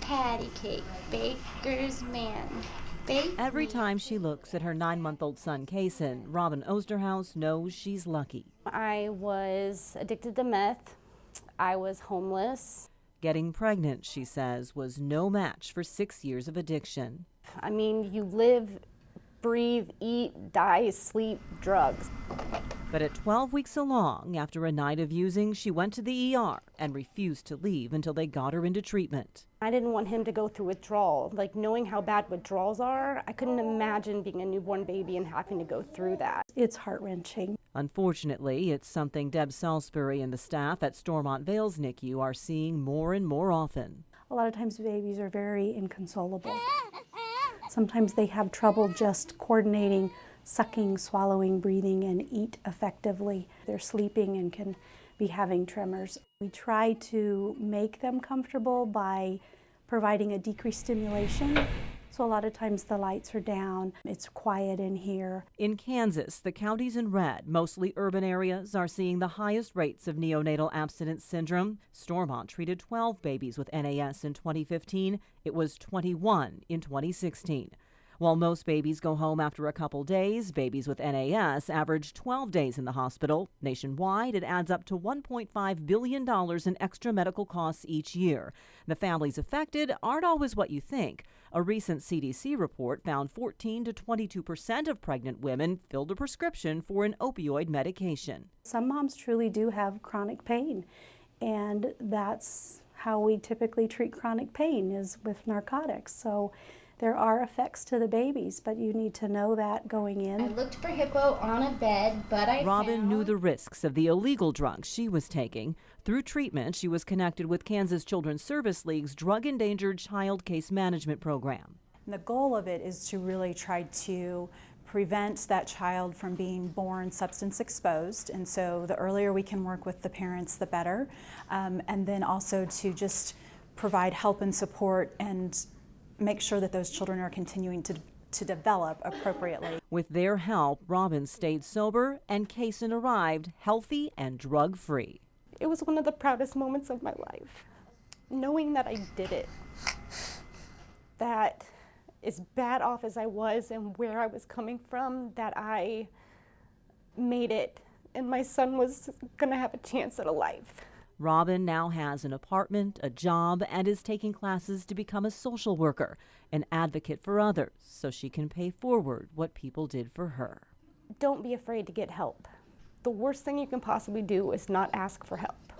patty cake, baker's man. Every time she looks at her 9-month-old son, Kason, Robin Osterhaus knows she's lucky. I was addicted to meth. I was homeless. Getting pregnant, she says, was no match for 6 years of addiction. I mean, you live, breathe, eat, die, sleep, drugs. But at 12 weeks along, after a night of using, she went to the ER and refused to leave until they got her into treatment. I didn't want him to go through withdrawal. Like, knowing how bad withdrawals are, I couldn't imagine being a newborn baby and having to go through that. It's heart-wrenching. Unfortunately, it's something Deb Salisbury and the staff at Stormont Vale's NICU are seeing more and more often. A lot of times babies are very inconsolable. Sometimes they have trouble just coordinating, sucking, swallowing, breathing, and eat effectively. They're sleeping and can be having tremors. We try to make them comfortable by providing a decreased stimulation. So a lot of times the lights are down, it's quiet in here. In Kansas, the counties in red, mostly urban areas, are seeing the highest rates of neonatal abstinence syndrome. Stormont treated 12 babies with NAS in 2015. It was 21 in 2016. While most babies go home after a couple days, babies with NAS average 12 days in the hospital. Nationwide, it adds up to $1.5 billion in extra medical costs each year. The families affected aren't always what you think. A recent CDC report found 14 to 22% of pregnant women filled a prescription for an opioid medication. Some moms truly do have chronic pain, and that's how we typically treat chronic pain, is with narcotics. So there are effects to the babies, but you need to know that going in. I looked for hippo on a bed, but Robin knew the risks of the illegal drugs she was taking. Through treatment, she was connected with Kansas Children's Service League's Drug Endangered Child Case Management Program. And the goal of it is to really try to prevent that child from being born substance exposed, and so the earlier we can work with the parents, the better, and then also to just provide help and support and make sure that those children are continuing to develop appropriately. With their help, Robin stayed sober and Kason arrived healthy and drug-free. It was one of the proudest moments of my life. Knowing that I did it, that as bad off as I was and where I was coming from, that I made it and my son was gonna have a chance at a life. Robin now has an apartment, a job, and is taking classes to become a social worker, an advocate for others, so she can pay forward what people did for her. Don't be afraid to get help. The worst thing you can possibly do is not ask for help.